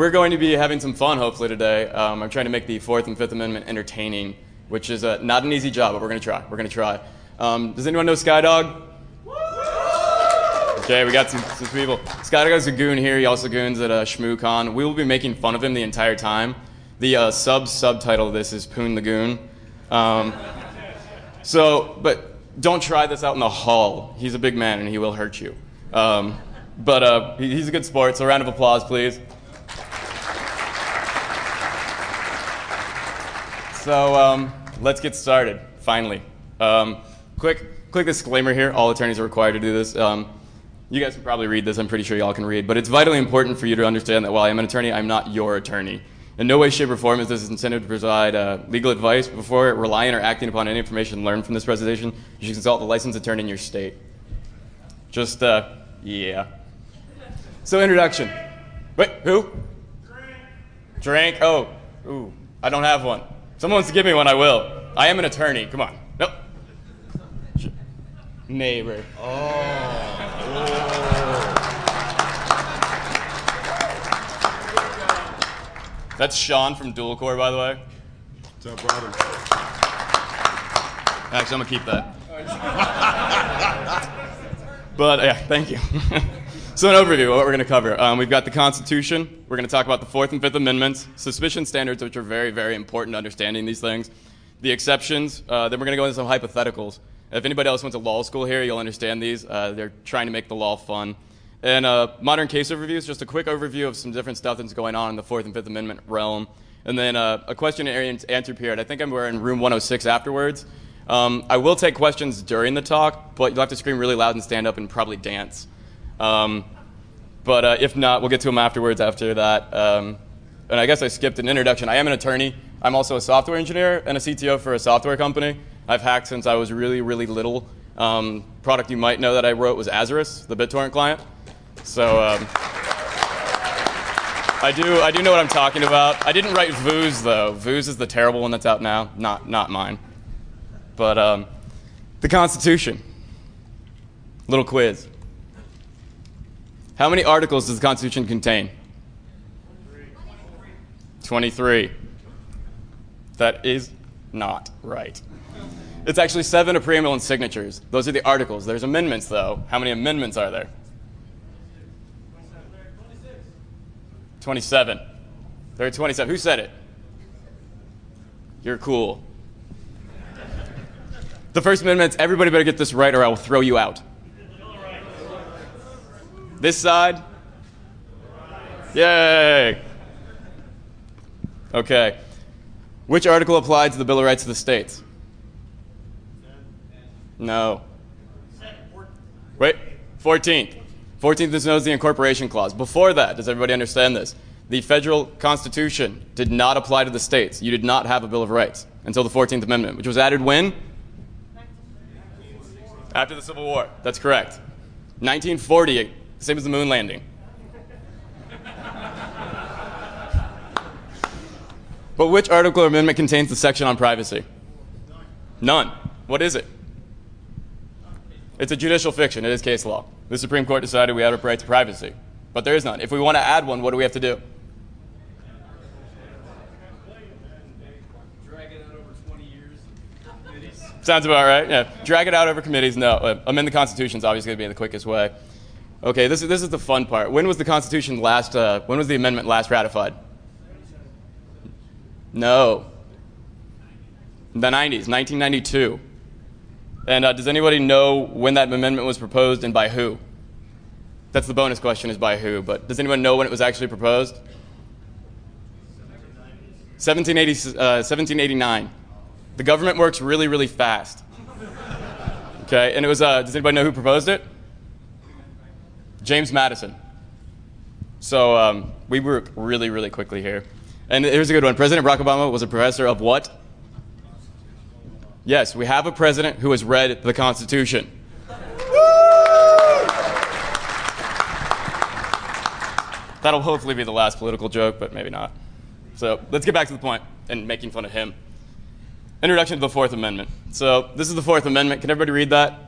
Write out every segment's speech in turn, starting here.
We're going to be having some fun, hopefully, today. I'm trying to make the Fourth and Fifth Amendment entertaining, which is not an easy job, but we're going to try. We're going to try. Does anyone know Skydog? Okay, we got some people. Skydog's a goon here. He also goons at ShmooCon. We will be making fun of him the entire time. The subtitle of this is Poon the Goon. But don't try this out in the hall. He's a big man and he will hurt you. But he's a good sport, so a round of applause, please. So let's get started, finally. Quick disclaimer here. All attorneys are required to do this. You guys can probably read this. I'm pretty sure y'all can read. But it's vitally important for you to understand that while I am an attorney, I'm not your attorney. In no way, shape, or form is this intended to provide legal advice. Before relying or acting upon any information learned from this presentation, you should consult the licensed attorney in your state. Just, yeah. So, introduction. Wait, who? Drink. Oh, ooh, I don't have one. Someone wants to give me one, I will. I am an attorney. Come on. Nope. Neighbor. Oh. That's Sean from Dual Core, by the way. What's up, brother? Actually, I'm going to keep that. But, yeah, thank you. So an overview of what we're going to cover. We've got the Constitution. We're going to talk about the Fourth and Fifth Amendments, suspicion standards, which are very, very important to understanding these things, the exceptions. Then we're going to go into some hypotheticals. If anybody else went to law school here, you'll understand these. They're trying to make the law fun. And modern case overviews, just a quick overview of some different stuff that's going on in the Fourth and Fifth Amendment realm. And then a question and answer period. I think we're in room 106 afterwards. I will take questions during the talk, but you'll have to scream really loud and stand up and probably dance. But if not, we'll get to them afterwards after that. And I guess I skipped an introduction. I am an attorney. I'm also a software engineer and a CTO for a software company. I've hacked since I was really, really little. Product you might know that I wrote was Azarus, the BitTorrent client. So I do know what I'm talking about. I didn't write Vooz, though. Vooz is the terrible one that's out now, not mine. But the Constitution. Little quiz. How many articles does the Constitution contain? 23. That is not right. It's actually 7 a preamble and signatures. Those are the articles. There's amendments, though. How many amendments are there? 27. There are 27. Who said it? You're cool. The First Amendment, everybody better get this right or I will throw you out. This side? Yay! Okay. Which article applied to the Bill of Rights of the States? No. Wait, 14th. 14th is known as the Incorporation Clause. Before that, does everybody understand this? The federal Constitution did not apply to the states. You did not have a Bill of Rights until the 14th Amendment, which was added when? After the Civil War. That's correct. 1948. Same as the moon landing. But which article or amendment contains the section on privacy? None. What is it? It's a judicial fiction. It is case law. The Supreme Court decided we have a right to privacy. But there is none. If we want to add one, what do we have to do? Drag it out over 20 years. Committees. Sounds about right. Yeah. Drag it out over committees. No. Amend the Constitution is obviously going to be the quickest way. Okay, this is the fun part. When was the Constitution last, when was the amendment last ratified? No. The 90s, 1992. And does anybody know when that amendment was proposed and by who? That's the bonus question, is by who, but does anyone know when it was actually proposed? 1789. The government works really, really fast. Okay, and it was, does anybody know who proposed it? James Madison. So we work really, really quickly here. And here's a good one. President Barack Obama was a professor of what? Yes, we have a president who has read the Constitution. That'll hopefully be the last political joke, but maybe not. So let's get back to the point and making fun of him. Introduction to the Fourth Amendment. So this is the Fourth Amendment. Can everybody read that?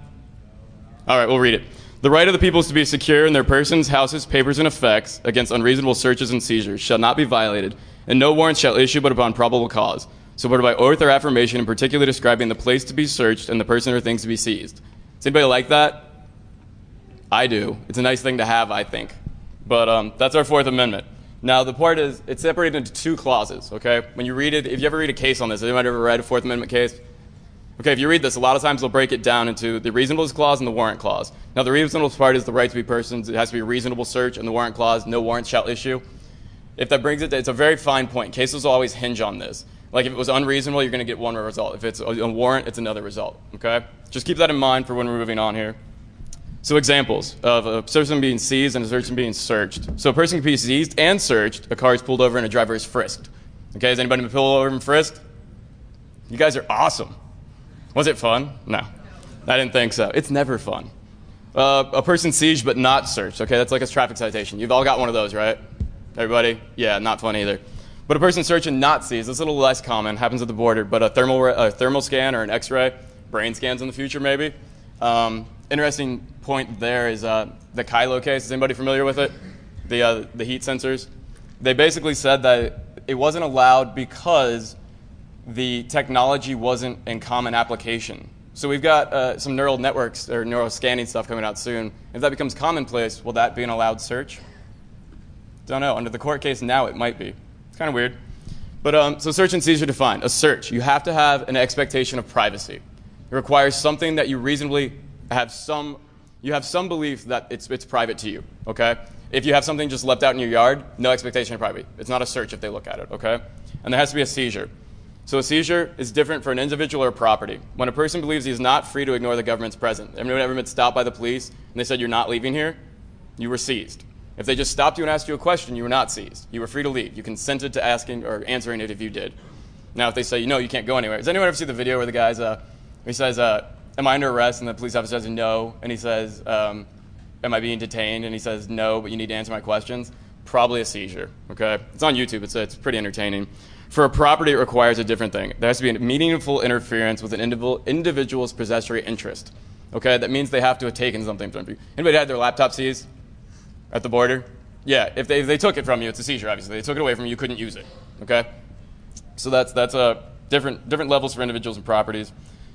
All right, we'll read it. The right of the people is to be secure in their persons, houses, papers, and effects against unreasonable searches and seizures shall not be violated, and no warrant shall issue but upon probable cause, supported by oath or affirmation, and particularly describing the place to be searched and the person or things to be seized. Does anybody like that? I do. It's a nice thing to have, I think. But that's our Fourth Amendment. Now, the part is, it's separated into two clauses, okay? When you read it, if you ever read a case on this, has anyone ever read a Fourth Amendment case? Okay, if you read this, a lot of times they'll break it down into the reasonableness clause and the warrant clause. Now, the reasonableness part is the right to be persons. It has to be a reasonable search, and the warrant clause, no warrant shall issue. If that brings it, it's a very fine point. Cases will always hinge on this. Like, if it was unreasonable, you're going to get one result. If it's a warrant, it's another result, okay? Just keep that in mind for when we're moving on here. So examples of a person being seized and a person being searched. So a person can be seized and searched. A car is pulled over and a driver is frisked. Okay, has anybody been pulled over and frisked? You guys are awesome. Was it fun? No, I didn't think so. It's never fun. A person seized but not searched. Okay, that's like a traffic citation. You've all got one of those, right? Everybody? Yeah, not fun either. But a person searched and not seized, that's a little less common, happens at the border, but a thermal scan or an x-ray, brain scans in the future maybe. Interesting point there is the Kylo case. Is anybody familiar with it? The heat sensors. They basically said that it wasn't allowed because the technology wasn't in common application. So we've got some neural networks or neural scanning stuff coming out soon. If that becomes commonplace, will that be an allowed search? Don't know. Under the court case now, it might be. It's kind of weird. But so search and seizure defined. A search. You have to have an expectation of privacy. It requires something that you reasonably have some belief that it's private to you, okay? If you have something just left out in your yard, no expectation of privacy. It's not a search if they look at it, okay? And there has to be a seizure. So a seizure is different for an individual or a property. When a person believes he's not free to ignore the government's presence. Anyone ever been stopped by the police and they said you're not leaving here? You were seized. If they just stopped you and asked you a question, you were not seized. You were free to leave. You consented to asking or answering it if you did. Now, if they say, no, you can't go anywhere. Does anyone ever see the video where the guy's, he says, am I under arrest? And the police officer says, no. And he says, am I being detained? And he says, no, but you need to answer my questions. Probably a seizure, okay? It's on YouTube. It's pretty entertaining. For a property, it requires a different thing. There has to be a meaningful interference with an individual's possessory interest, okay? That means they have to have taken something from you. Anybody had their laptop seized at the border? Yeah, if they took it from you, it's a seizure, obviously. They took it away from you, you couldn't use it, okay? So that's different levels for individuals and properties.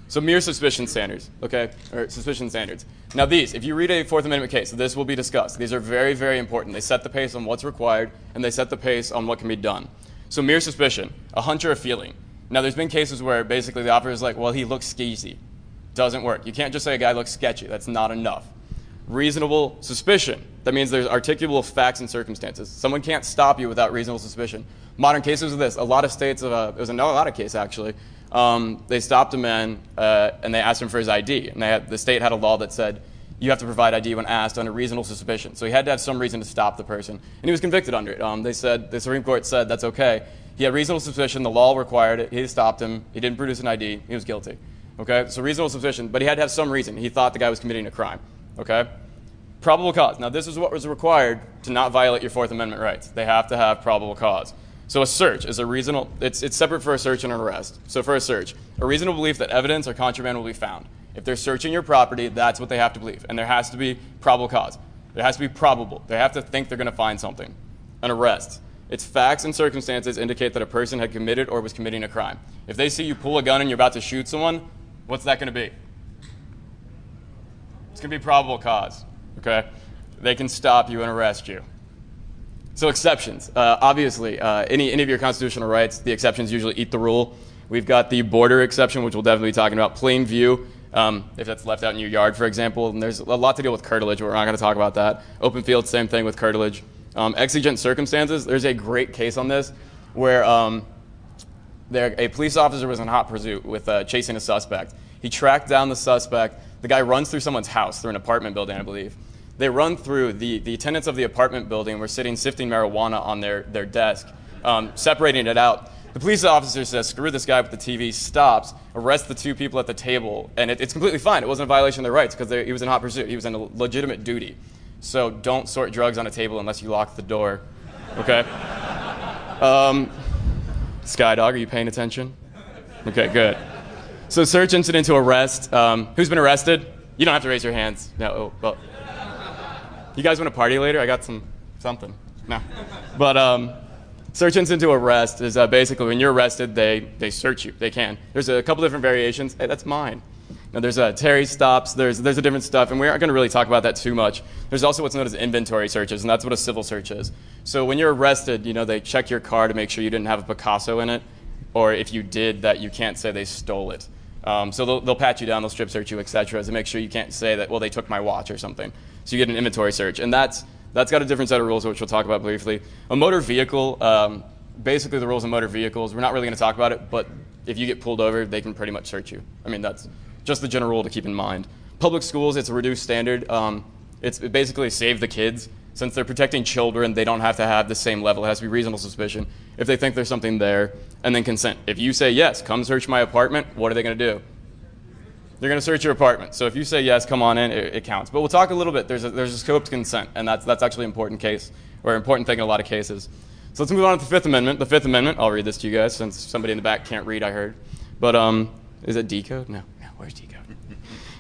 So mere suspicion standards, okay, or suspicion standards. Now these, if you read a Fourth Amendment case, this will be discussed. These are very, very important. They set the pace on what's required, and they set the pace on what can be done. So mere suspicion, a hunch or a feeling. Now there's been cases where basically the officer is like, well, he looks skeezy. Doesn't work. You can't just say a guy looks sketchy. That's not enough. Reasonable suspicion. That means there's articulable facts and circumstances. Someone can't stop you without reasonable suspicion. Modern cases of this, a lot of states, it was a lot of case actually, they stopped a man and they asked him for his ID. And the state had a law that said you have to provide ID when asked under reasonable suspicion. So he had to have some reason to stop the person. And he was convicted under it. They said, the Supreme Court said that's okay. He had reasonable suspicion. The law required it. He stopped him. He didn't produce an ID. He was guilty. Okay? So reasonable suspicion. But he had to have some reason. He thought the guy was committing a crime. Okay? Probable cause. Now this is what was required to not violate your Fourth Amendment rights. They have to have probable cause. So a search is a reasonable, it's separate for a search and an arrest. So for a search, a reasonable belief that evidence or contraband will be found. If they're searching your property, that's what they have to believe. And there has to be probable cause. There has to be probable. They have to think they're going to find something. An arrest. Its facts and circumstances indicate that a person had committed or was committing a crime. If they see you pull a gun and you're about to shoot someone, what's that going to be? It's going to be probable cause. Okay? They can stop you and arrest you. So exceptions. Obviously, any of your constitutional rights, the exceptions usually eat the rule. We've got the border exception, which we'll definitely be talking about. Plain view, if that's left out in your yard, for example. And there's a lot to deal with curtilage, but we're not going to talk about that. Open field, same thing with curtilage. Exigent circumstances, there's a great case on this where a police officer was in hot pursuit with chasing a suspect. He tracked down the suspect. The guy runs through someone's house, through an apartment building, I believe. They run through, the tenants of the apartment building were sitting sifting marijuana on their desk, separating it out. The police officer says, screw this guy with the TV, stops, arrests the two people at the table, and it's completely fine. It wasn't a violation of their rights because he was in hot pursuit. He was in a legitimate duty. So don't sort drugs on a table unless you lock the door, okay? Skydog, are you paying attention? Okay, good. So search incident to arrest. Who's been arrested? You don't have to raise your hands. No, well. You guys want to party later? I got something. No. But search incident to arrest is basically when you're arrested, they search you. They can. There's a couple different variations. Hey, that's mine. Now, there's Terry stops. There's a different stuff, and we aren't going to really talk about that too much. There's also what's known as inventory searches, and that's what a civil search is. So when you're arrested, they check your car to make sure you didn't have a Picasso in it, or if you did, that you can't say they stole it. So they'll pat you down, they'll strip search you, etc., to make sure you can't say that, well, they took my watch or something. So you get an inventory search, and that's got a different set of rules, which we'll talk about briefly. A motor vehicle, basically the rules of motor vehicles, we're not really going to talk about it, but if you get pulled over, they can pretty much search you. I mean, that's just the general rule to keep in mind. Public schools, it's a reduced standard. It's basically save the kids. Since they're protecting children, they don't have to have the same level. It has to be reasonable suspicion. If they think there's something there, and then consent. If you say, yes, come search my apartment, what are they going to do? They're going to search your apartment. So if you say, yes, come on in, it counts. But we'll talk a little bit. There's a scope to consent, and that's actually an important case, or an important thing in a lot of cases. So let's move on to the Fifth Amendment. The Fifth Amendment, I'll read this to you guys, since somebody in the back can't read, I heard. But is it decode? No, where's decode?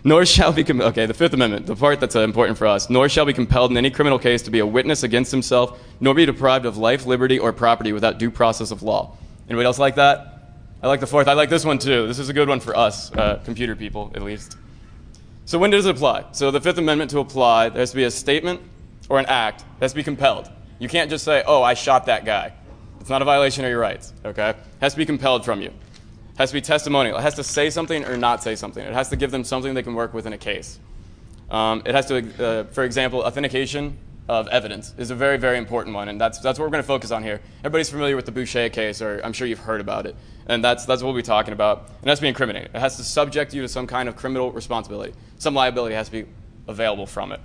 Nor shall be, the Fifth Amendment, the part that's important for us. Nor shall be compelled in any criminal case to be a witness against himself, nor be deprived of life, liberty, or property without due process of law. Anybody else like that? I like the fourth. I like this one too. This is a good one for us, computer people at least. So when does it apply? So the Fifth Amendment to apply, there has to be a statement or an act that has to be compelled. You can't just say, oh, I shot that guy. It's not a violation of your rights, okay? It has to be compelled from you. It has to be testimonial. It has to say something or not say something. It has to give them something they can work with in a case. It has to, for example, authentication of evidence is a very, very important one, and that's what we're going to focus on here. Everybody's familiar with the Boucher case, or I'm sure you've heard about it, and that's what we'll be talking about. It has to be incriminating. It has to subject you to some kind of criminal responsibility. Some liability has to be available from it.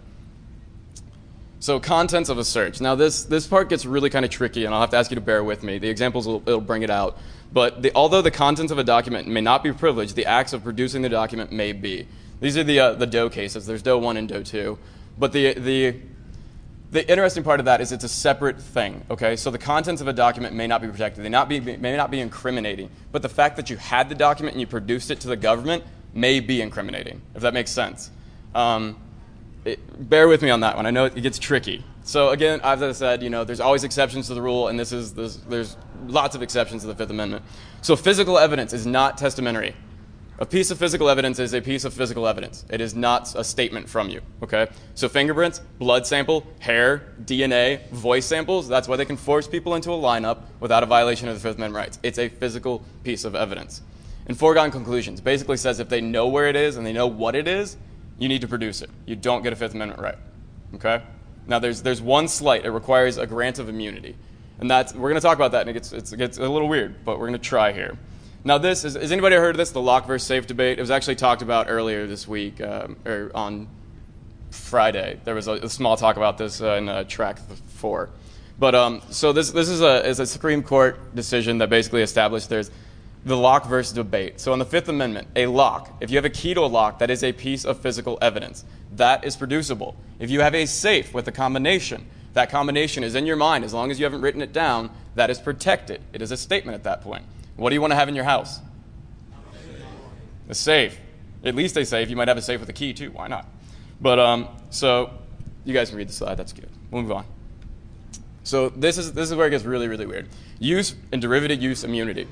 So contents of a search. Now this part gets really kind of tricky, and I'll have to ask you to bear with me. The examples it'll bring it out. But although the contents of a document may not be privileged, the acts of producing the document may be. These are the Doe cases. There's Doe 1 and Doe 2. But the interesting part of that is it's a separate thing. Okay, so the contents of a document may not be protected. They may not be incriminating. But the fact that you had the document and you produced it to the government may be incriminating, if that makes sense. Bear with me on that one. I know it gets tricky. So again, as I said, there's always exceptions to the rule, and there's lots of exceptions to the Fifth Amendment. So physical evidence is not testamentary. A piece of physical evidence is a piece of physical evidence. It is not a statement from you, okay? So fingerprints, blood sample, hair, DNA, voice samples, that's why they can force people into a lineup without a violation of the Fifth Amendment rights. It's a physical piece of evidence. And foregone conclusions basically says if they know where it is and they know what it is, you need to produce it. You don't get a Fifth Amendment right, okay? Now there's one slight. It requires a grant of immunity. And we're going to talk about that, and it gets a little weird, but we're going to try here. Now has anybody heard of this, the Locke versus Safe debate? It was actually talked about earlier this week, or on Friday. There was a small talk about this in track 4. But so this is a Supreme Court decision that basically established there's the Locke versus debate. So in the Fifth Amendment, a lock, if you have a key to a lock, that is a piece of physical evidence. That is producible. If you have a safe with a combination, that combination is in your mind. As long as you haven't written it down, that is protected. It is a statement at that point. What do you want to have in your house? A safe. At least a safe. You might have a safe with a key too. Why not? But so you guys can read the slide. That's good. We'll move on. So this is where it gets really, really weird. Use and derivative use immunity.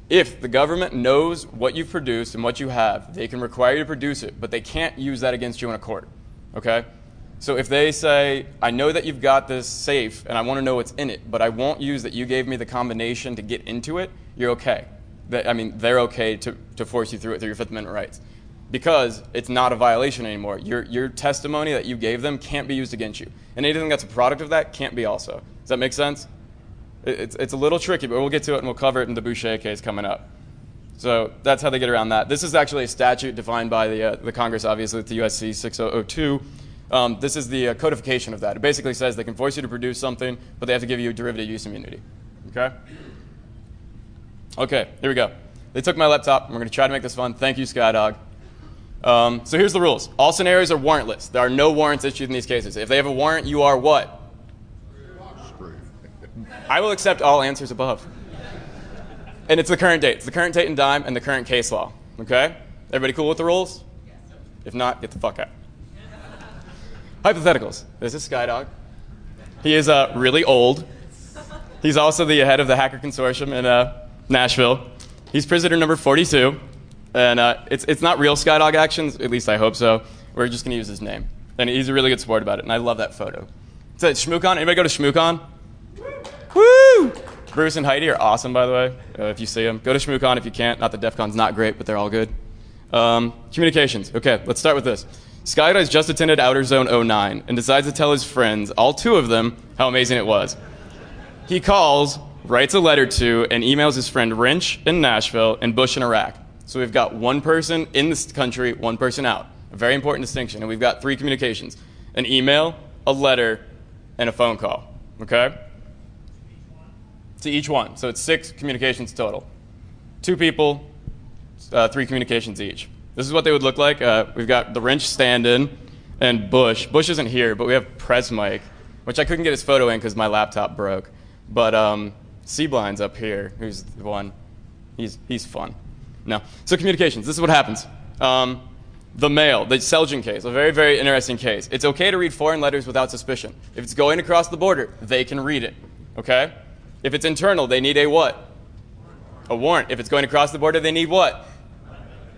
If the government knows what you've produced and what you have, they can require you to produce it, but they can't use that against you in a court, okay? So if they say, I know that you've got this safe and I want to know what's in it, but I won't use that you gave me the combination to get into it, you're okay. They're okay to force you through it through your Fifth Amendment rights because it's not a violation anymore. Your testimony that you gave them can't be used against you. And anything that's a product of that can't be also. Does that make sense? It's a little tricky, but we'll get to it and we'll cover it in the Boucher case coming up. So that's how they get around that. This is actually a statute defined by the Congress, obviously, with the USC 6002. This is the codification of that. It basically says they can force you to produce something, but they have to give you derivative use immunity. Okay? Okay, here we go. They took my laptop, and we're going to try to make this fun. Thank you, Skydog. So here's the rules. All scenarios are warrantless. There are no warrants issued in these cases. If they have a warrant, you are what? I will accept all answers above. And it's the current date. It's the current date and time and the current case law. Okay? Everybody cool with the rules? If not, get the fuck out. Hypotheticals. This is Skydog. He is really old. He's also the head of the hacker consortium in Nashville. He's prisoner number 42. And it's not real Skydog actions, at least I hope so. We're just going to use his name. And he's a really good sport about it, and I love that photo. So ShmooCon, anybody go to ShmooCon? Woo! Bruce and Heidi are awesome, by the way, if you see them. Go to ShmooCon if you can't. Not that DEF CON's not great, but they're all good. Communications. Okay, let's start with this. Skydog has just attended Outer Zone 09 and decides to tell his friends, all 2 of them, how amazing it was. He calls, writes a letter to, and emails his friend Wrench in Nashville and Bush in Iraq. So we've got 1 person in this country, 1 person out. A very important distinction. And we've got 3 communications. An email, a letter, and a phone call. Okay? To each one. So it's 6 communications total. 2 people, 3 communications each. This is what they would look like. We've got the Wrench stand-in and Bush. Bush isn't here, but we have Presmike, which I couldn't get his photo in because my laptop broke. But C-Blind's up here, who's the one. He's fun. No. So communications, this is what happens. The mail, the Selgin case, a very, very interesting case. It's okay to read foreign letters without suspicion. If it's going across the border, they can read it. Okay? If it's internal, they need a what? A warrant. If it's going across the border, they need what?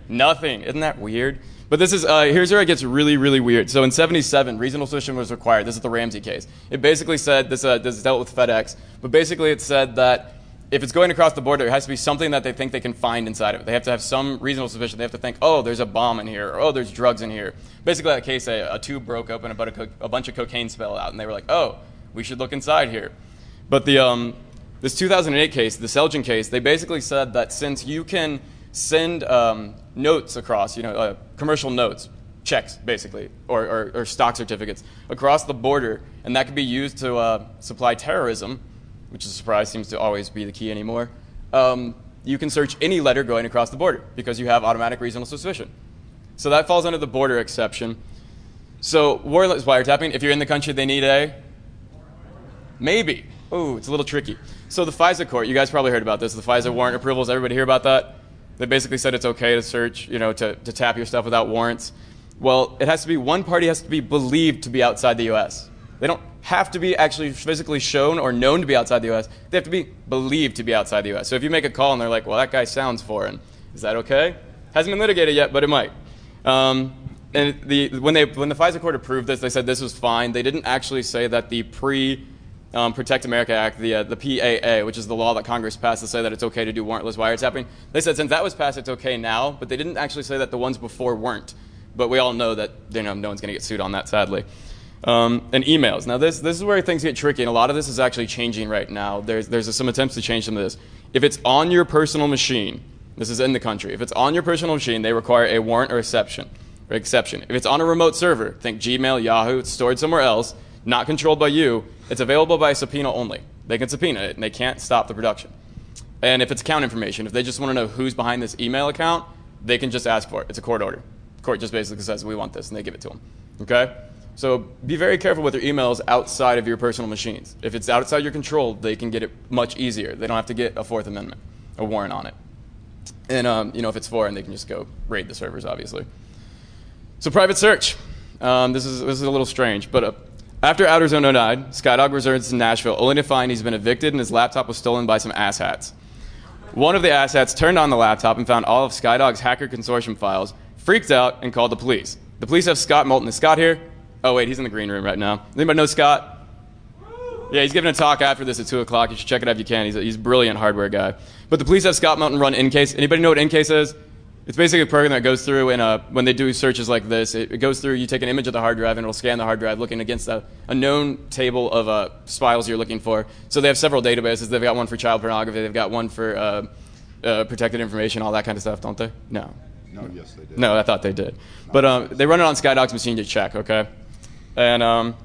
Nothing. Isn't that weird? But this is, here's where it gets really, really weird. So in 77, reasonable suspicion was required. This is the Ramsey case. It basically said, this dealt with FedEx, but basically it said that if it's going across the border, it has to be something that they think they can find inside of it. They have to have some reasonable suspicion. They have to think, oh, there's a bomb in here, or oh, there's drugs in here. Basically, that case, a tube broke open, a bunch of cocaine spilled out, and they were like, oh, we should look inside here. But this 2008 case, the Selgin case, they basically said that since you can send notes across, commercial notes, checks, basically, or stock certificates across the border, and that could be used to supply terrorism, which is a surprise, seems to always be the key anymore, you can search any letter going across the border because you have automatic reasonable suspicion. So that falls under the border exception. So warrantless wiretapping, if you're in the country, they need a? Maybe. Ooh, it's a little tricky. So the FISA court, you guys probably heard about this, the FISA warrant approvals, everybody hear about that? They basically said it's okay to search, to tap your stuff without warrants. Well, it has to be, one party has to be believed to be outside the US. They don't have to be actually physically shown or known to be outside the US. They have to be believed to be outside the US. So if you make a call and they're like, well, that guy sounds foreign, is that okay? Hasn't been litigated yet, but it might. And when the FISA court approved this, they said this was fine. They didn't actually say that the Protect America Act, the PAA, which is the law that Congress passed to say that it's okay to do warrantless wiretapping. They said since that was passed, it's okay now, but they didn't actually say that the ones before weren't. But we all know that no one's going to get sued on that, sadly. And emails. Now this is where things get tricky, and a lot of this is actually changing right now. There's some attempts to change some of this. If it's on your personal machine, this is in the country, if it's on your personal machine, they require a warrant or exception. If it's on a remote server, think Gmail, Yahoo, it's stored somewhere else, not controlled by you, it's available by subpoena only. They can subpoena it, and they can't stop the production. And if it's account information, if they just want to know who's behind this email account, they can just ask for it. It's a court order. The court just basically says, we want this, and they give it to them. Okay? So be very careful with your emails outside of your personal machines. If it's outside your control, they can get it much easier. They don't have to get a Fourth Amendment, a warrant on it. And if it's foreign, they can just go raid the servers, obviously. So private search. This is a little strange, but after Outer Zone 09, Skydog returns to Nashville only to find he's been evicted and his laptop was stolen by some asshats. One of the asshats turned on the laptop and found all of Skydog's hacker consortium files, freaked out, and called the police. The police have Scott Moulton. Is Scott here? Oh, wait, he's in the green room right now. Anybody know Scott? Yeah, he's giving a talk after this at 2 o'clock. You should check it out if you can. He's a brilliant hardware guy. But the police have Scott Moulton run Incase. Anybody know what Incase is? It's basically a program that goes through, and when they do searches like this, it goes through, you take an image of the hard drive, and it'll scan the hard drive looking against a known table of files you're looking for. So they have several databases. They've got one for child pornography. They've got one for protected information, all that kind of stuff, don't they? No. No, yes, they did. No, I thought they did. But they run it on Skydog's machine to check, okay? And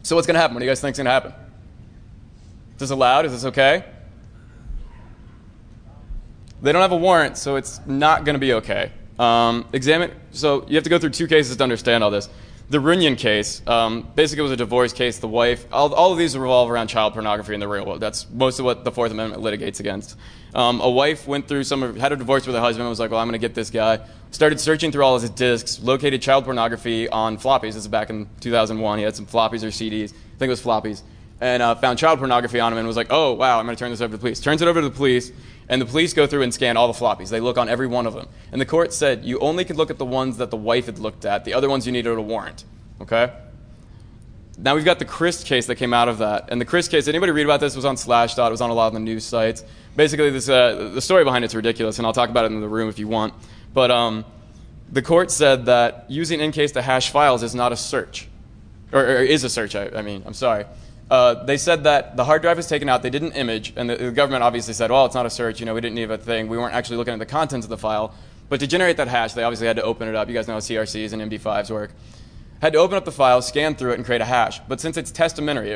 so what's going to happen? What do you guys think is going to happen? Is this allowed? Is this okay? They don't have a warrant, so it's not going to be okay. So you have to go through 2 cases to understand all this. The Runyon case, basically it was a divorce case. The wife, all of these revolve around child pornography in the real world. That's most of what the Fourth Amendment litigates against. A wife went through had a divorce with her husband, was like, well, I'm going to get this guy. Started searching through all of his discs, located child pornography on floppies. This is back in 2001. He had some floppies or CDs. I think it was floppies. And found child pornography on him and was like, oh, wow, I'm going to turn this over to the police. Turns it over to the police, and the police go through and scan all the floppies. They look on every one of them. And the court said you only could look at the ones that the wife had looked at. The other ones you needed a warrant. Okay? Now we've got the Christ case that came out of that. And the Christ case, anybody read about this? It was on Slashdot. It was on a lot of the news sites. Basically, the story behind it's ridiculous, and I'll talk about it in the room if you want. But the court said that using in-case to hash files is not a search. Or is a search, I'm sorry. They said that the hard drive was taken out, they didn't image, and the government obviously said, well, it's not a search, we didn't need a thing, we weren't actually looking at the contents of the file. But to generate that hash, they obviously had to open it up. You guys know how CRCs and MD5s work. Had to open up the file, scan through it, and create a hash. But since it's testamentary,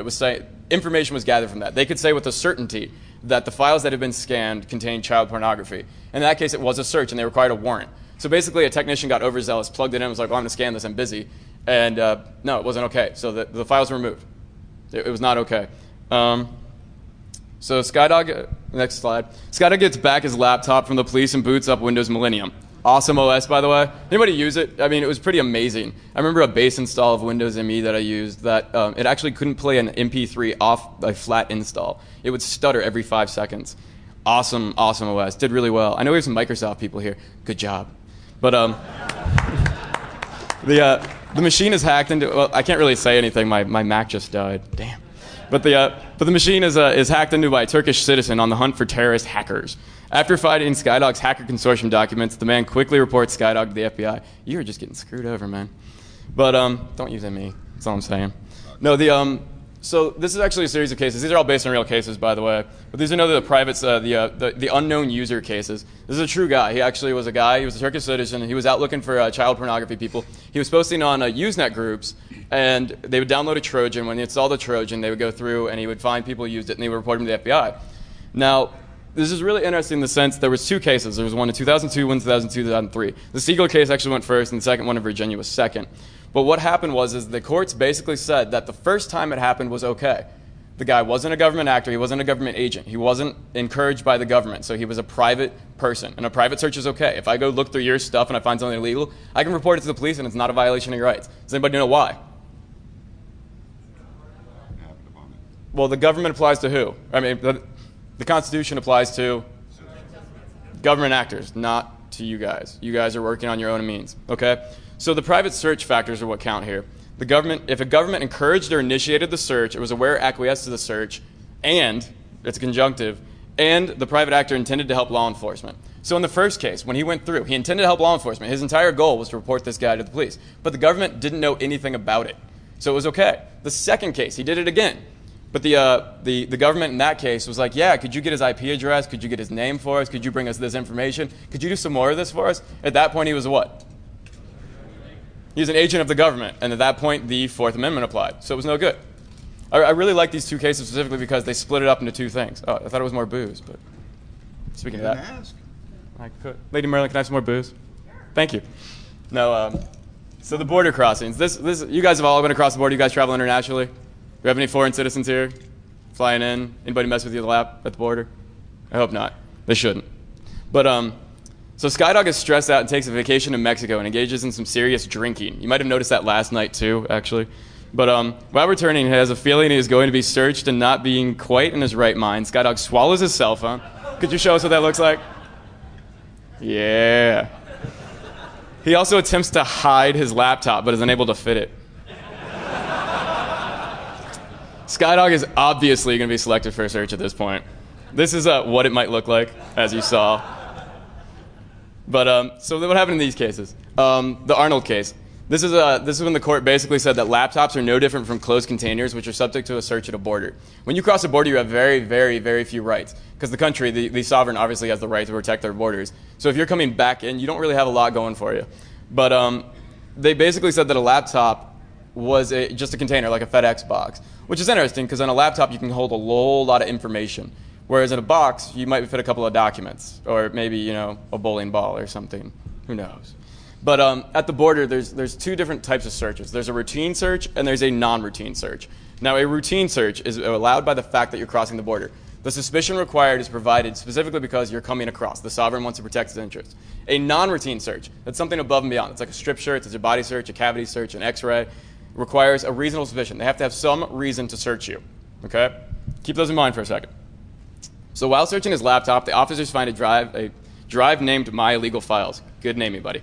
information was gathered from that. They could say with a certainty that the files that had been scanned contained child pornography. In that case, it was a search, and they required a warrant. So basically, a technician got overzealous, plugged it in, and was like, well, I'm going to scan this, I'm busy. And no, it wasn't okay. So the files were removed. It was not okay. So Skydog, next slide. Skydog gets back his laptop from the police and boots up Windows Millennium. Awesome OS, by the way. Anybody use it? I mean, it was pretty amazing. I remember a base install of Windows ME that I used that it actually couldn't play an MP3 off a flat install. It would stutter every 5 seconds. Awesome, awesome OS. Did really well. I know we have some Microsoft people here. Good job. But the machine is hacked into. Well, I can't really say anything. My Mac just died. Damn. But the machine is hacked into by a Turkish citizen on the hunt for terrorist hackers. After finding Skydog's hacker consortium documents, the man quickly reports Skydog to the FBI. You are just getting screwed over, man. But don't use ME. That's all I'm saying. No, so this is actually a series of cases. These are all based on real cases, by the way. But these are the privates, the unknown user cases. This is a true guy. He actually was a guy. He was a Turkish citizen. He was out looking for child pornography people. He was posting on Usenet groups, and they would download a Trojan. When he installed the Trojan, they would go through, and he would find people who used it, and they would report him to the FBI. Now, this is really interesting in the sense there was two cases. There was one in 2002, one in 2002, 2003. The Siegel case actually went first, and the second one in Virginia was second. But what happened was the courts basically said that the first time it happened was okay. The guy wasn't a government actor. He wasn't a government agent. He wasn't encouraged by the government. So he was a private person. And a private search is okay. If I go look through your stuff and I find something illegal, I can report it to the police, and it's not a violation of your rights. Does anybody know why? Well, the government applies to who? I mean, the Constitution applies to government actors, not to you guys. You guys are working on your own means, okay? So the private search factors are what count here. The government, if a government encouraged or initiated the search, it was aware or acquiesced to the search, and, it's conjunctive, and the private actor intended to help law enforcement. So in the first case, when he went through, he intended to help law enforcement. His entire goal was to report this guy to the police. But the government didn't know anything about it. So it was okay. The second case, he did it again. But the government in that case was like, yeah, could you get his IP address? Could you get his name for us? Could you bring us this information? Could you do some more of this for us? At that point, he was what? He was an agent of the government. And at that point, the Fourth Amendment applied. So it was no good. I really like these two cases specifically because they split it up into two things. Oh, I thought it was more booze, but speaking of that. Ask. I could. Lady Merlin, can I have some more booze? Thank you. No, so the border crossings. This, you guys have all been across the border. You guys travel internationally? Do we have any foreign citizens here flying in? Anybody mess with you at the border? I hope not. They shouldn't. But so Skydog is stressed out and takes a vacation to Mexico and engages in some serious drinking. You might have noticed that last night too, actually. But while returning, he has a feeling he is going to be searched and not being quite in his right mind. Skydog swallows his cell phone. Could you show us what that looks like? Yeah. He also attempts to hide his laptop, but is unable to fit it. Skydog is obviously going to be selected for a search at this point. This is what it might look like, as you saw. But so what happened in these cases? The Arnold case. This is when the court basically said that laptops are no different from closed containers, which are subject to a search at a border. When you cross a border, you have very, very, very few rights. Because the country, the sovereign, obviously has the right to protect their borders. So if you're coming back in, you don't really have a lot going for you. But they basically said that a laptop was just a container, like a FedEx box. Which is interesting, because on a laptop, you can hold a whole lot of information. Whereas in a box, you might fit a couple of documents. Or maybe, a bowling ball or something. Who knows? But at the border, there's two different types of searches. There's a routine search and there's a non-routine search. Now, a routine search is allowed by the fact that you're crossing the border. The suspicion required is provided specifically because you're coming across. The sovereign wants to protect his interests. A non-routine search, that's something above and beyond. It's like a strip search, it's a body search, a cavity search, an x-ray, requires a reasonable suspicion. They have to have some reason to search you, okay? Keep those in mind for a second. So while searching his laptop, the officers find a drive named My Illegal Files. Good naming, buddy.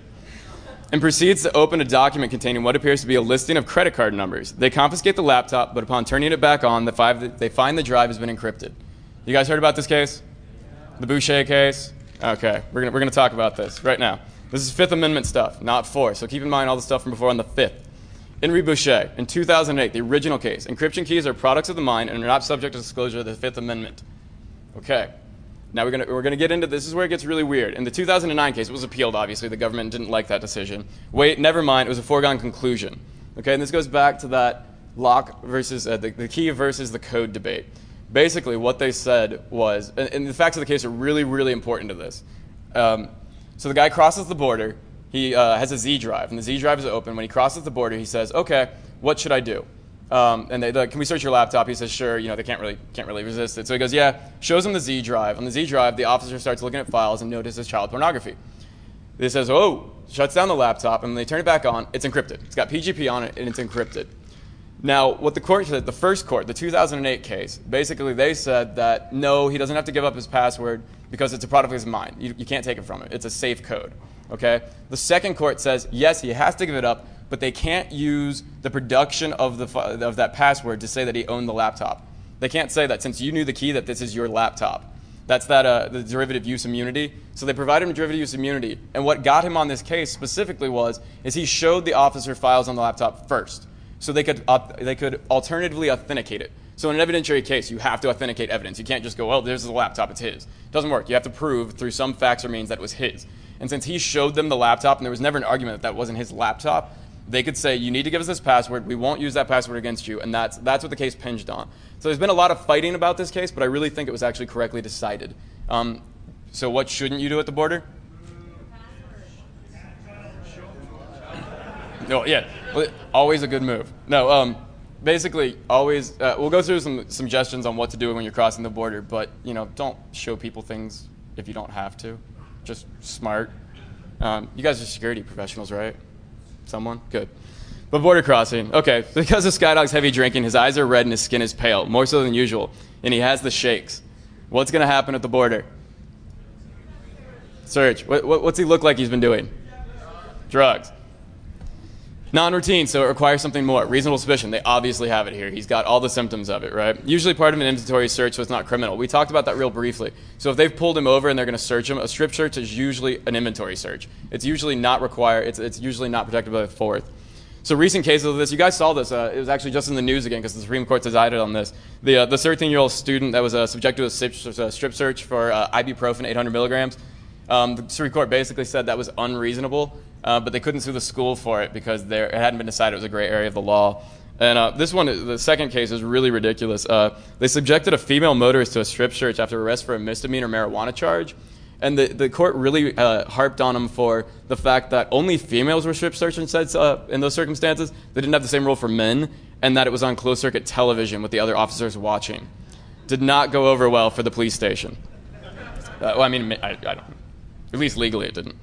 And proceeds to open a document containing what appears to be a listing of credit card numbers. They confiscate the laptop, but upon turning it back on, they find the drive has been encrypted. You guys heard about this case? The Boucher case? Okay, we're gonna talk about this right now. This is Fifth Amendment stuff, not Fourth, so keep in mind all the stuff from before on the Fifth. Henri Boucher, in 2008, the original case, encryption keys are products of the mind and are not subject to disclosure of the Fifth Amendment. Okay, now we're gonna get into this. This is where it gets really weird. In the 2009 case, it was appealed, obviously. The government didn't like that decision. Wait, never mind, it was a foregone conclusion. Okay, and this goes back to that lock versus, the key versus the code debate. Basically, what they said was, and the facts of the case are really, really important to this. So the guy crosses the border. He has a Z drive, and the Z drive is open. When he crosses the border, he says, "Okay, what should I do?" And they're like, "Can we search your laptop?" He says, "Sure." You know, they can't really resist it. So he goes, "Yeah." Shows him the Z drive. On the Z drive, the officer starts looking at files and notices child pornography. He says, "Oh," shuts down the laptop, and when they turn it back on, it's encrypted. It's got PGP on it, and it's encrypted. Now, what the court said, the first court, the 2008 case, basically they said that no, he doesn't have to give up his password because it's a product of his mind. You can't take it from him. It's a safe code. Okay? The second court says, yes, he has to give it up, but they can't use the production of that password to say that he owned the laptop. They can't say that since you knew the key that this is your laptop. That's the derivative use immunity. So they provided him derivative use immunity. And what got him on this case specifically is he showed the officer files on the laptop first. So they could alternatively authenticate it. So in an evidentiary case, you have to authenticate evidence. You can't just go, well, there's the laptop, it's his. It doesn't work. You have to prove through some facts or means that it was his. And since he showed them the laptop, and there was never an argument that wasn't his laptop, they could say, you need to give us this password. We won't use that password against you. And that's what the case hinged on. So there's been a lot of fighting about this case, but I really think it was actually correctly decided. So what shouldn't you do at the border? No, yeah, always a good move. No, basically, always, we'll go through some suggestions on what to do when you're crossing the border, but, don't show people things if you don't have to. Just smart. You guys are security professionals, right? Someone? Good. But border crossing, okay, because of Skydog's heavy drinking, his eyes are red and his skin is pale, more so than usual, and he has the shakes. What's going to happen at the border? Search. What's he look like he's been doing? Drugs. Non-routine, so it requires something more. Reasonable suspicion, they obviously have it here. He's got all the symptoms of it, right? Usually part of an inventory search, so it's not criminal. We talked about that real briefly. So if they've pulled him over and they're going to search him, a strip search is usually an inventory search. It's usually not required, it's usually not protected by the Fourth. So recent cases of this, you guys saw this, it was actually just in the news again because the Supreme Court decided on this. The 13-year-old student that was subjected to a strip search for ibuprofen 800 milligrams, the Supreme Court basically said that was unreasonable. But they couldn't sue the school for it because it hadn't been decided it was a gray area of the law. And this one, the second case, is really ridiculous. They subjected a female motorist to a strip search after arrest for a misdemeanor marijuana charge. And the court really harped on them for the fact that only females were strip searched in those circumstances. They didn't have the same rule for men, and that it was on closed-circuit television with the other officers watching. Did not go over well for the police station. Well, I mean, I don't know. At least legally it didn't.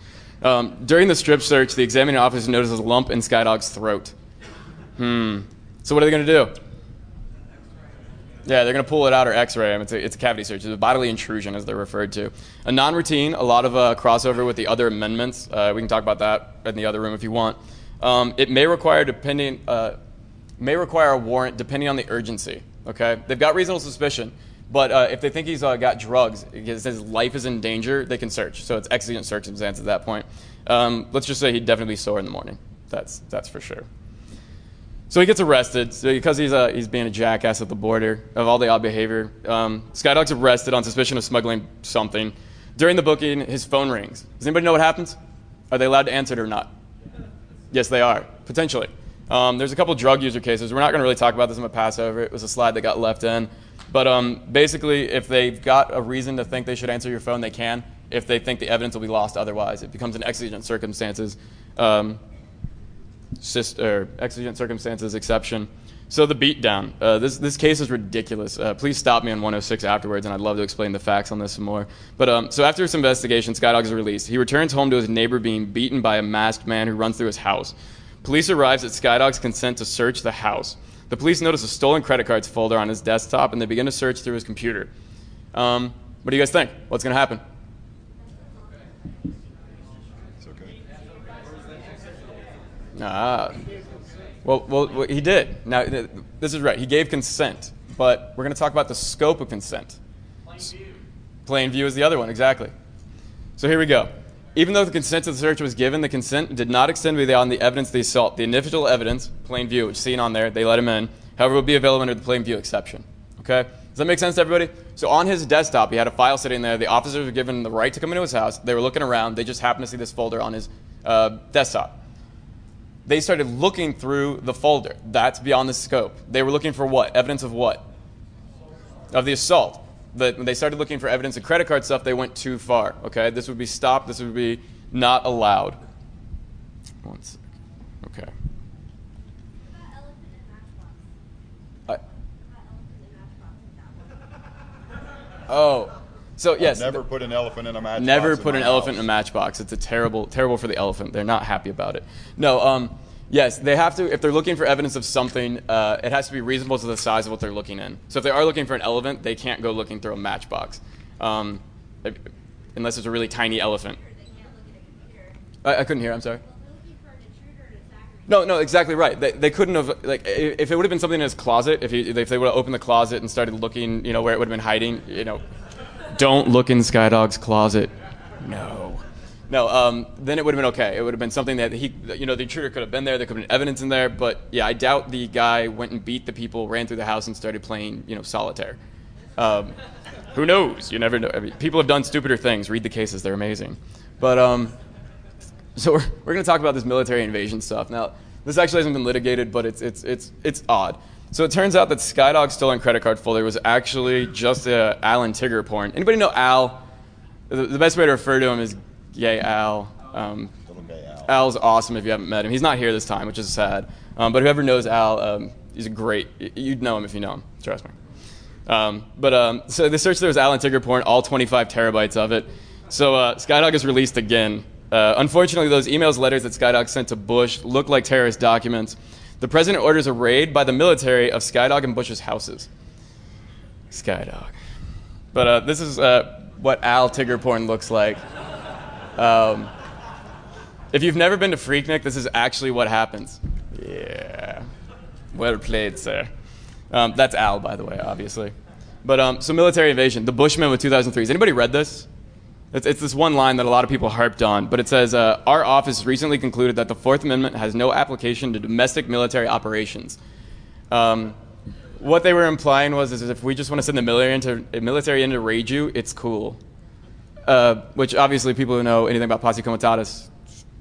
During the strip search, the examining officer notices a lump in Skydog's throat. So what are they going to do? Yeah, they're going to pull it out or x-ray him. It's a cavity search. It's a bodily intrusion, as they're referred to. A non-routine, a lot of crossover with the other amendments. We can talk about that in the other room if you want. It may require a warrant depending on the urgency. Okay, they've got reasonable suspicion. But if they think he's got drugs, because his life is in danger, they can search. So it's exigent circumstance at that point. Let's just say he'd definitely be sore in the morning. That's for sure. So he gets arrested because he's being a jackass at the border of all the odd behavior. Skydog's arrested on suspicion of smuggling something. During the booking, his phone rings. Does anybody know what happens? Are they allowed to answer it or not? Yes, they are, potentially. There's a couple drug user cases. We're not going to really talk about this. I'm going to pass over it. It was a slide that got left in. But basically, if they've got a reason to think they should answer your phone, they can. if they think the evidence will be lost otherwise. It becomes an exigent circumstances exigent circumstances exception. So the beatdown. This case is ridiculous. Please stop me on 106 afterwards, and I'd love to explain the facts on this some more. But so after this investigation, Skydog is released. He returns home to his neighbor being beaten by a masked man who runs through his house. Police arrives at Skydog's consent to search the house. The police notice a stolen credit cards folder on his desktop, and they begin to search through his computer. What do you guys think? What's going to happen? It's okay. Well, he did. Now, this is right. He gave consent, but we're going to talk about the scope of consent. Plain view is the other one, exactly. So here we go. Even though the consent to the search was given, the consent did not extend beyond the evidence of the assault. The initial evidence, plain view, which is seen on there, they let him in, however, would be available under the plain view exception. Okay? Does that make sense to everybody? So on his desktop, he had a file sitting there. The officers were given the right to come into his house. They were looking around. They just happened to see this folder on his desktop. They started looking through the folder. That's beyond the scope. They were looking for what? Evidence of what? Of the assault. When they started looking for evidence of credit card stuff, they went too far. Okay, this would be stopped. This would be not allowed. One sec. Okay. Oh, so yes. Never put an elephant in a matchbox. Never put an elephant in a matchbox. It's a terrible for the elephant. They're not happy about it. No. Yes, they have to. If they're looking for evidence of something, it has to be reasonable to the size of what they're looking in. So if they are looking for an elephant, they can't go looking through a matchbox, unless it's a really tiny elephant. I couldn't hear. I'm sorry. No, exactly right. They couldn't have, like, if it would have been something in his closet, if they would have opened the closet and started looking, where it would have been hiding, don't look in Skydog's closet. No, then it would have been okay. It would have been something that the intruder could have been there. There could have been evidence in there, but yeah, I doubt the guy went and beat the people, ran through the house, and started playing, solitaire. Who knows? You never know. I mean, people have done stupider things. Read the cases; they're amazing. But so we're going to talk about this military invasion stuff. Now, this actually hasn't been litigated, but it's odd. So it turns out that Skydog's stolen credit card folder was actually just Alan Tigger porn. Anybody know Al? The best way to refer to him is Gay Al. Little gay Al. Al's awesome if you haven't met him. He's not here this time, which is sad. But whoever knows Al, he's a great. You'd know him if you know him. Trust me. So the search there was Alan Tigger porn, all 25 terabytes of it. So Skydog is released again. Unfortunately, those emails, letters that Skydog sent to Bush look like terrorist documents. The president orders a raid by the military of Skydog and Bush's houses. Skydog. But this is what Al Tigger porn looks like. If you've never been to Freaknik, this is actually what happens. Yeah. Well played, sir. That's Al, by the way, obviously. But so military invasion, the Bushmen with 2003. Has anybody read this? It's this one line that a lot of people harped on, but it says, our office recently concluded that the Fourth Amendment has no application to domestic military operations. What they were implying was is if we just want to send the military in to raid you, it's cool. Which obviously people who know anything about posse comitatus,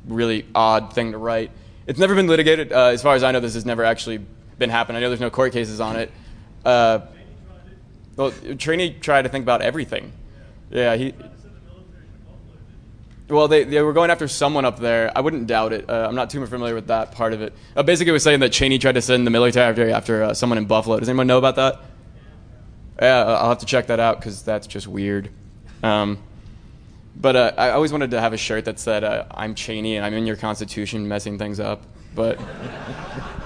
really odd thing to write. It's never been litigated. As far as I know, this has never actually been happened. I know there's no court cases on it. Well, Cheney tried to think about everything. Yeah, Well, they were going after someone up there. I wouldn't doubt it. I'm not too familiar with that part of it. Basically, it was saying that Cheney tried to send the military after someone in Buffalo. Does anyone know about that? Yeah, I'll have to check that out because that's just weird. But I always wanted to have a shirt that said, I'm Cheney and I'm in your Constitution messing things up. But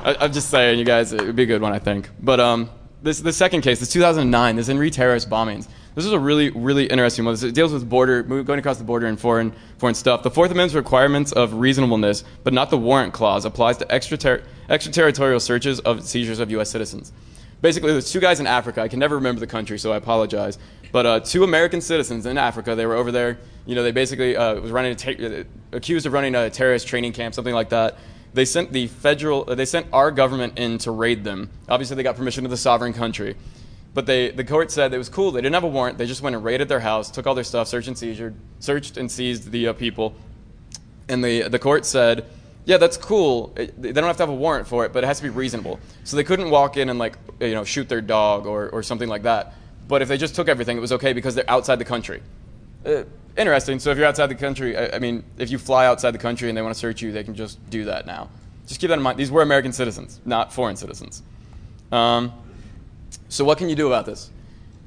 I'm just saying, you guys, it would be a good one, I think. But the second case, this 2009, this Henry terrorist bombings. This is a really, really interesting one. It deals with going across the border and foreign stuff. The Fourth Amendment's requirements of reasonableness, but not the warrant clause, applies to extraterritorial searches of seizures of U.S. citizens. Basically, there's two guys in Africa. I can never remember the country, so I apologize. But two American citizens in Africa, they were over there. They basically was accused of running a terrorist training camp, something like that. They sent our government in to raid them. Obviously, they got permission to the sovereign country. But the court said it was cool. They didn't have a warrant. They just went and raided their house, took all their stuff, searched and seized the people. And the court said, yeah, that's cool. They don't have to have a warrant for it, but it has to be reasonable. So they couldn't walk in and shoot their dog or something like that. But if they just took everything, it was okay because they're outside the country. Interesting. So if you're outside the country, I mean, if you fly outside the country and they want to search you, they can just do that now. Just keep that in mind. These were American citizens, not foreign citizens. So what can you do about this?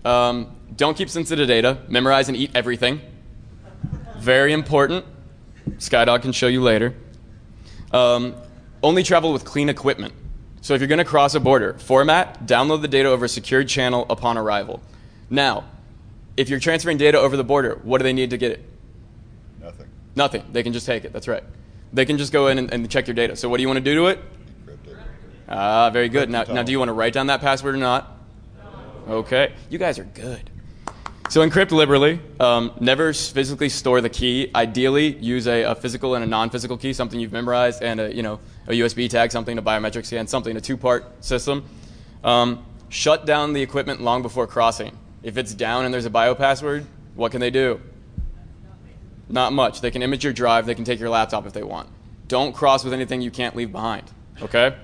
Don't keep sensitive data. Memorize and eat everything. Very important. Skydog can show you later. Only travel with clean equipment. So if you're going to cross a border, format, download the data over a secured channel upon arrival. Now, if you're transferring data over the border, what do they need to get it? Nothing. Nothing. They can just take it. That's right. They can just go in and check your data. So what do you want to do to it? Encrypt it. Ah, very good. Now, do you want to write down that password or not? No. Okay. You guys are good. So encrypt liberally. Never physically store the key. Ideally, use a physical and a non-physical key, something you've memorized, and a USB tag, something, a biometric scan, something, a two-part system. Shut down the equipment long before crossing. If it's down and there's a bio password, what can they do? Not much. They can image your drive. They can take your laptop if they want. Don't cross with anything you can't leave behind. Okay?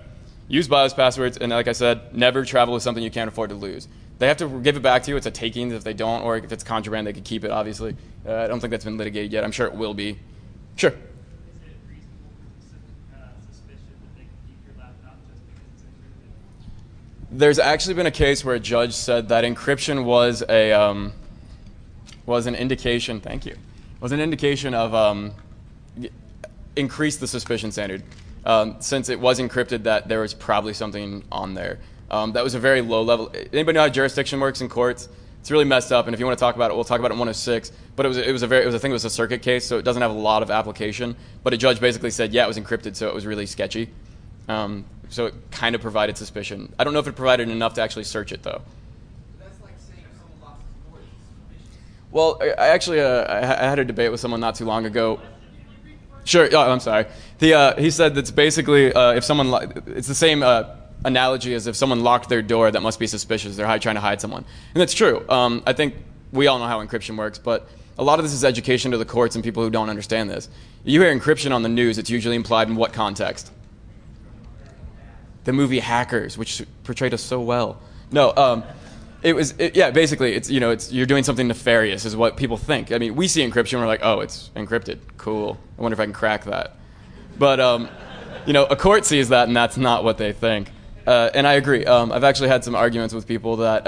Use BIOS passwords, and like I said, never travel with something you can't afford to lose. They have to give it back to you. It's a taking if they don't, or if it's contraband, they could keep it, obviously. I don't think that's been litigated yet. I'm sure it will be. Sure. Is it reasonable for suspicion that they can keep your laptop just because it's encrypted? There's actually been a case where a judge said that encryption was an indication. Thank you. Was an indication of increase the suspicion standard. Since it was encrypted, that there was probably something on there. That was a very low level. Anybody know how jurisdiction works in courts? It's really messed up, and if you want to talk about it, we'll talk about it in 106. But I think it was a circuit case, so it doesn't have a lot of application. But a judge basically said, yeah, it was encrypted, so it was really sketchy. So it kind of provided suspicion. I don't know if it provided enough to actually search it, though. That's like saying if someone locks his door, it's suspicious. Well, I actually I had a debate with someone not too long ago. Sure. Oh, I'm sorry. He said that's basically if someone it's the same analogy as if someone locked their door, that must be suspicious. They're trying to hide someone, and that's true. I think we all know how encryption works, but a lot of this is education to the courts and people who don't understand this. You hear encryption on the news; it's usually implied in what context? The movie Hackers, which portrayed us so well. No, basically, it's you're doing something nefarious, is what people think. I mean, we see encryption, we're like, oh, it's encrypted, cool. I wonder if I can crack that. But a court sees that, and that's not what they think. And I agree. I've actually had some arguments with people that,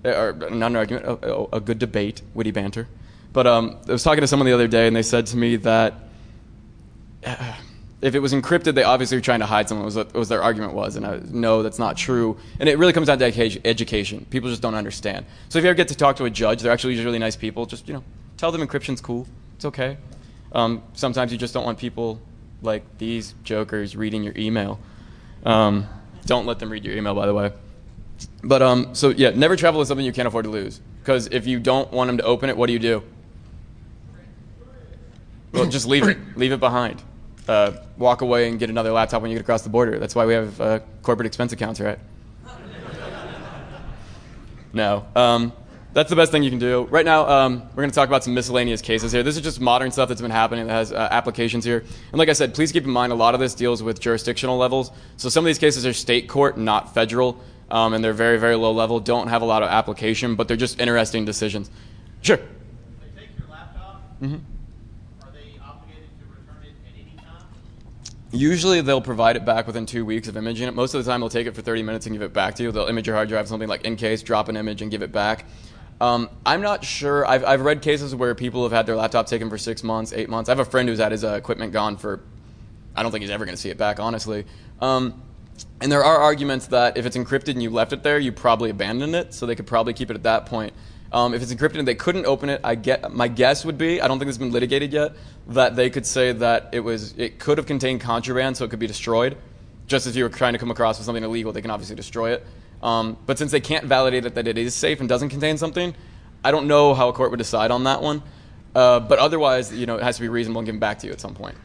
or not an argument, a good debate, witty banter. But I was talking to someone the other day, and they said to me that if it was encrypted, they obviously were trying to hide something. Was their argument was, and no, that's not true. And it really comes down to education. People just don't understand. So if you ever get to talk to a judge, they're actually usually really nice people. Just tell them encryption's cool. It's okay. Sometimes you just don't want people like these jokers reading your email. Don't let them read your email, by the way. But so yeah, never travel with something you can't afford to lose. Because if you don't want them to open it, what do? Well, just leave it. Leave it behind. Walk away and get another laptop when you get across the border. That's why we have corporate expense accounts, right? No. That's the best thing you can do. Right now, we're going to talk about some miscellaneous cases here. This is just modern stuff that's been happening that has applications here. And like I said, please keep in mind a lot of this deals with jurisdictional levels. So some of these cases are state court, not federal, and they're very, very low level, don't have a lot of application, but they're just interesting decisions. Sure. If they take your laptop, are they obligated to return it at any time? Usually they'll provide it back within 2 weeks of imaging it. Most of the time they'll take it for 30 minutes and give it back to you. They'll image your hard drive, something like in case, drop an image and give it back. I'm not sure. I've read cases where people have had their laptop taken for 6 months, 8 months. I have a friend who's had his equipment gone for, I don't think he's ever going to see it back, honestly. And there are arguments that if it's encrypted and you left it there, you probably abandoned it, so they could probably keep it at that point. If it's encrypted and they couldn't open it, my guess would be, I don't think this has been litigated yet, that they could say that it could have contained contraband, so it could be destroyed. Just as you were trying to come across with something illegal, they can obviously destroy it. But since they can't validate it that it is safe and doesn't contain something, I don't know how a court would decide on that one. But otherwise, it has to be reasonable and given back to you at some point.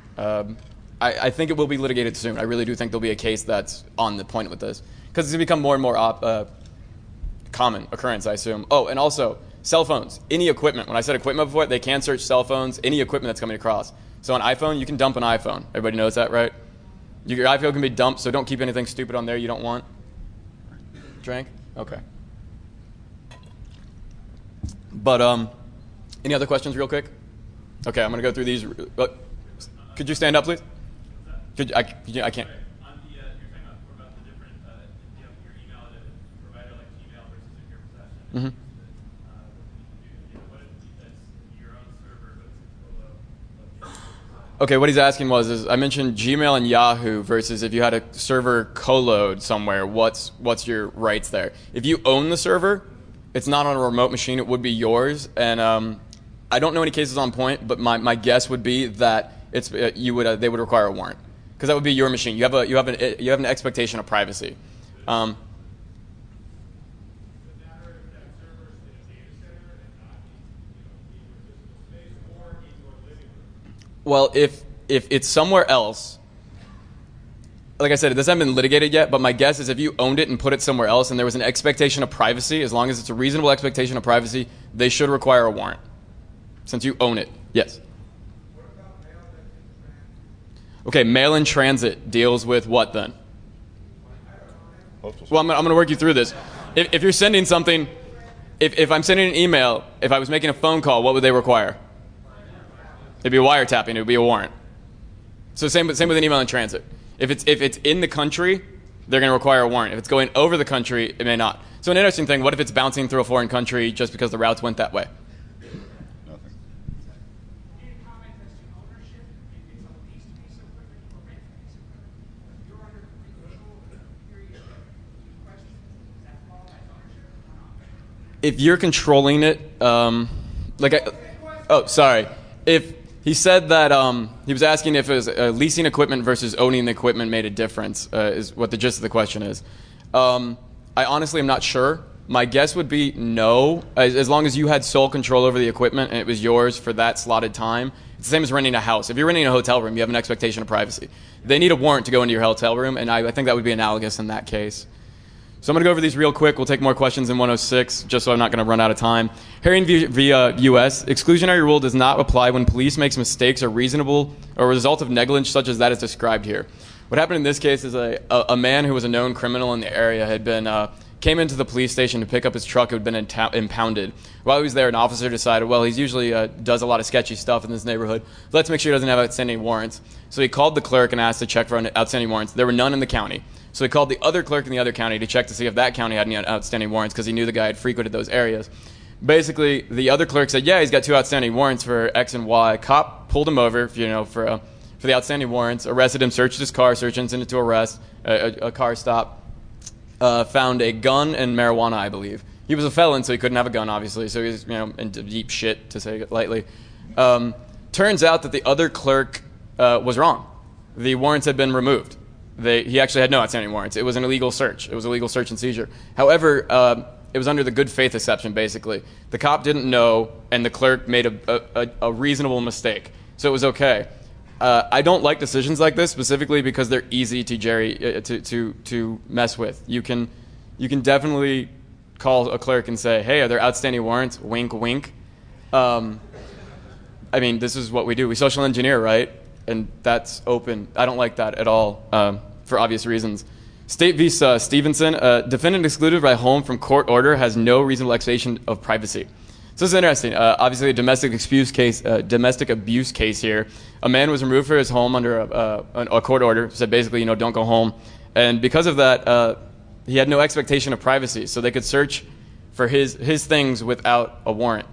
I think it will be litigated soon. I really do think there'll be a case that's on the point with this, because it's going to become more and more common occurrence, I assume. Oh, and also, cell phones. Any equipment. When I said equipment before, they can search cell phones, any equipment that's coming across. So an iPhone, you can dump an iPhone. Everybody knows that, right? Your iPhone can be dumped, so don't keep anything stupid on there you don't want. Drank? Okay. But Any other questions real quick? Okay, I'm going to go through these. Could you stand up, please? I can't. On the, you're talking about the different, you have your email at a provider like Gmail versus secure possession. Mm-hmm. What if your own server goes Okay, what he's asking is I mentioned Gmail and Yahoo versus if you had a server co-load somewhere, what's your rights there? If you own the server, it's not on a remote machine, it would be yours. And I don't know any cases on point, but my guess would be that they would require a warrant because that would be your machine. You have an expectation of privacy. Well, if it's somewhere else, like I said, this hasn't been litigated yet, but my guess is if you owned it and put it somewhere else and there was an expectation of privacy, as long as it's a reasonable expectation of privacy, they should require a warrant since you own it. Yes? Okay, mail in transit deals with what then? Well, I'm going to work you through this. If you're sending something, if I'm sending an email, if I was making a phone call, what would they require? It'd be a wiretapping. It would be a warrant. So same with an email in transit. If it's in the country, they're going to require a warrant. If it's going over the country, it may not. So an interesting thing, what if it's bouncing through a foreign country just because the routes went that way? Nothing. Any comment as to ownership? If it's a leased piece of equipment or rented piece of equipment, if you're under complete control of the period in question, does that fall as ownership or not? If you're controlling it, sorry. If he said that he was asking if it was leasing equipment versus owning the equipment made a difference, is what the gist of the question is. I honestly am not sure. My guess would be no, as long as you had sole control over the equipment and it was yours for that slotted time. It's the same as renting a house. If you're renting a hotel room, you have an expectation of privacy. They need a warrant to go into your hotel room, and I think that would be analogous in that case. So I'm going to go over these real quick. We'll take more questions in 106, just so I'm not going to run out of time. Herring via U.S., exclusionary rule does not apply when police makes mistakes or reasonable or result of negligence such as that is described here. What happened in this case is a man who was a known criminal in the area had been came into the police station to pick up his truck. It had been impounded. While he was there, an officer decided, well, he's usually does a lot of sketchy stuff in this neighborhood. Let's make sure he doesn't have outstanding warrants. So he called the clerk and asked to check for outstanding warrants. There were none in the county. So he called the other clerk in the other county to check to see if that county had any outstanding warrants because he knew the guy had frequented those areas. Basically, the other clerk said, yeah, he's got 2 outstanding warrants for X and Y. Cop pulled him over, for the outstanding warrants, arrested him, searched his car, search incident to arrest, a car stop, found a gun and marijuana, I believe. He was a felon, so he couldn't have a gun, obviously, so he was in deep shit, to say it lightly. Turns out that the other clerk was wrong. The warrants had been removed. He actually had no outstanding warrants. It was an illegal search. It was a legal search and seizure. However, it was under the good faith exception, basically. The cop didn't know, and the clerk made a reasonable mistake. So it was okay. I don't like decisions like this, specifically because they're easy to mess with. You can definitely call a clerk and say, hey, are there outstanding warrants? Wink, wink. I mean, this is what we do. We social engineer, right? And that's open. I don't like that at all, for obvious reasons. State v. Stevenson, defendant excluded by home from court order has no reasonable expectation of privacy. So this is interesting. Obviously, a domestic abuse case here. A man was removed from his home under a court order. Said basically, don't go home. And because of that, he had no expectation of privacy. So they could search for his things without a warrant.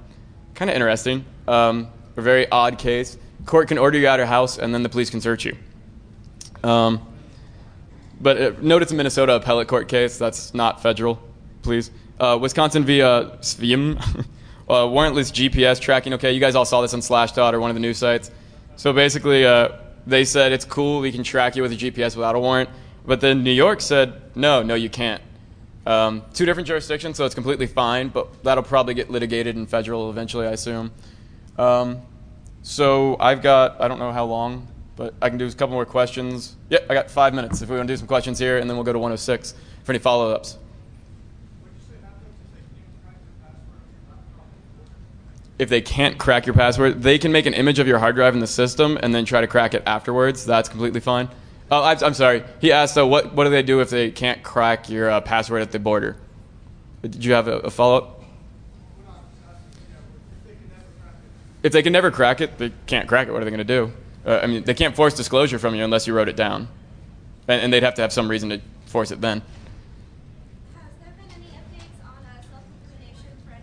Kind of interesting. A very odd case. Court can order you out of your house, and then the police can search you. But note it's a Minnesota appellate court case. That's not federal, please. Wisconsin via SVIM, warrantless GPS tracking. Okay, you guys all saw this on Slashdot or one of the news sites. So basically, they said it's cool, we can track you with a GPS without a warrant. But then New York said, no, you can't. 2 different jurisdictions, so it's completely fine, but that'll probably get litigated in federal eventually, I assume. So I've got, I don't know how long, but I can do a couple more questions. Yeah, I got 5 minutes if we want to do some questions here, and then we'll go to 106 for any follow-ups. If they can't crack your password, they can make an image of your hard drive in the system and then try to crack it afterwards. That's completely fine. Oh, I'm sorry. He asked, what do they do if they can't crack your password at the border? Did you have a follow-up? If they can never crack it, they can't crack it. What are they going to do? I mean, they can't force disclosure from you unless you wrote it down. And they'd have to have some reason to force it then. Has there been any updates on self-incrimination for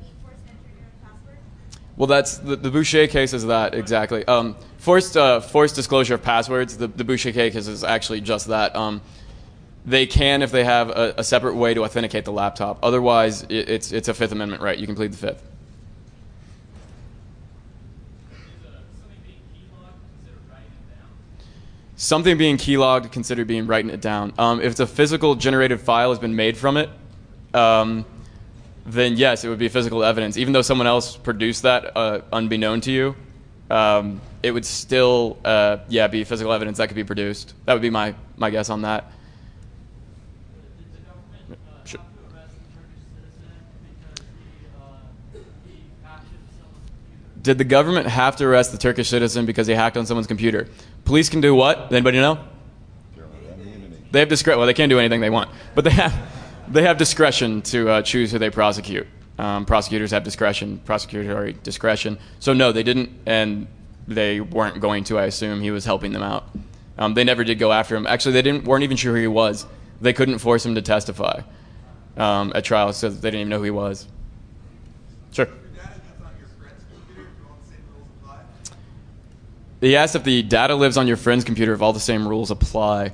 being forced to enter your own password? Well, that's the Boucher case is that, exactly. Forced disclosure of passwords, the Boucher case is actually just that. They can if they have a separate way to authenticate the laptop. Otherwise, it's a Fifth Amendment right. You can plead the Fifth. Something being keylogged, consider being writing it down. If it's a physical generated file has been made from it, then yes, it would be physical evidence. Even though someone else produced that unbeknown to you, it would still be physical evidence that could be produced. That would be my guess on that. Sure. Did the government have to arrest the Turkish citizen because he hacked on someone's computer? Police can do what? Anybody know? They have discretion. Well, they can't do anything they want, but they have discretion to choose who they prosecute. Prosecutors have discretion, prosecutory discretion. So no, they didn't, and they weren't going to. I assume he was helping them out. They never did go after him. Actually, they weren't even sure who he was. They couldn't force him to testify at trial, so they didn't even know who he was. Sure. He asked if the data lives on your friend's computer, if all the same rules apply.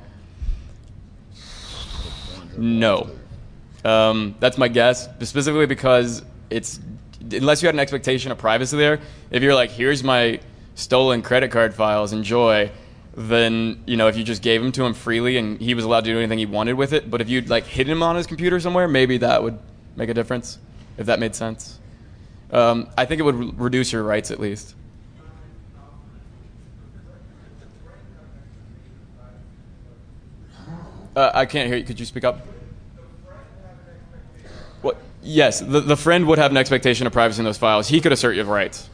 No. That's my guess, specifically because unless you had an expectation of privacy there, if you're like, here's my stolen credit card files, enjoy, then, if you just gave them to him freely and he was allowed to do anything he wanted with it, but if you'd hid him on his computer somewhere, maybe that would make a difference, if that made sense. I think it would reduce your rights at least. I can't hear you. Could you speak up? What? Yes, the friend would have an expectation of privacy in those files. He could assert your rights.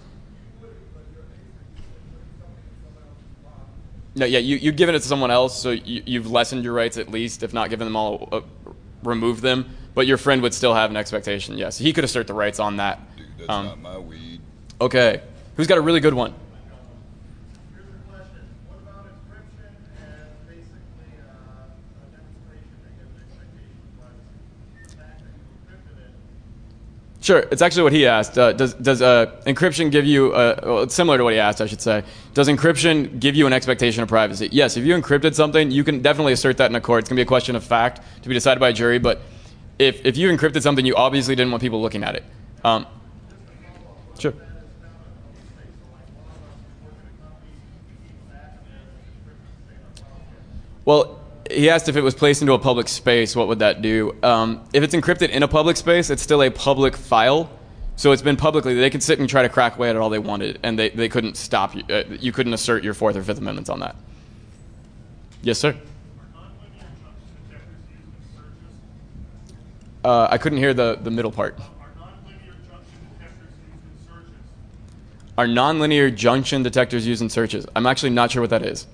No, yeah, you've given it to someone else, so you've lessened your rights at least, if not given them all, removed them. But your friend would still have an expectation, yes. He could assert the rights on that. Dude, that's not my weed. Okay. Who's got a really good one? Here's a question. What about encryption and basically a demonstration that gives an expectation of privacy? The fact that you encrypted it. Sure, it's actually what he asked. Does encryption give you, well, it's similar to what he asked, I should say. Does encryption give you an expectation of privacy? Yes, if you encrypted something, you can definitely assert that in a court. It's going to be a question of fact to be decided by a jury, but if you encrypted something, you obviously didn't want people looking at it. Sure. Well, he asked if it was placed into a public space, what would that do? If it's encrypted in a public space, it's still a public file. So it's been publicly, they could sit and try to crack away at it all they wanted, and they couldn't stop you. You couldn't assert your Fourth or Fifth Amendments on that. Yes, sir? I couldn't hear the middle part. Are nonlinear junction detectors used in searches? I'm actually not sure what that is.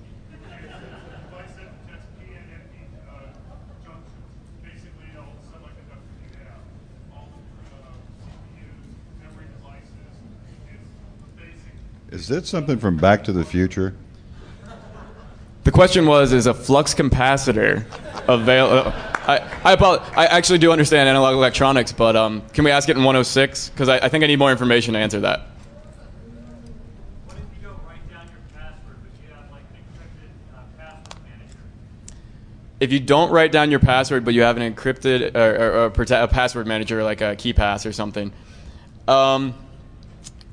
Is that something from Back to the Future? The question was, is a flux capacitor available? I actually do understand analog electronics, but can we ask it in 106? Because I think I need more information to answer that. What if you don't write down your password, but you have an encrypted password manager? If you don't write down your password, but you have an encrypted a password manager like a KeyPass or something,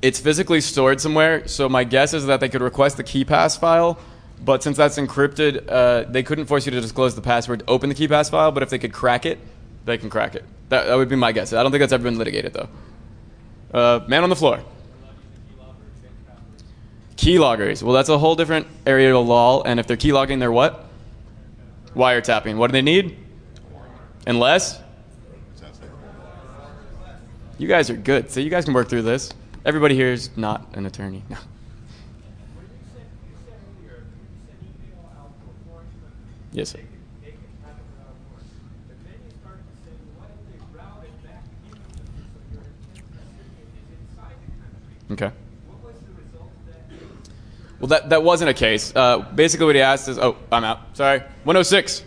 it's physically stored somewhere. So my guess is that they could request the KeyPass file, but since that's encrypted, they couldn't force you to disclose the password to open the KeyPass file. But if they could crack it, they can crack it. That would be my guess. I don't think that's ever been litigated though. Man on the floor. Keyloggers. Well, that's a whole different area of law. And if they're keylogging, they're what? Wiretapping. What do they need? Unless? You guys are good. So you guys can work through this. Everybody here is not an attorney. No. Yes, sir. Okay. Well, that wasn't a case. Basically what he asked is, oh, I'm out. Sorry. 106.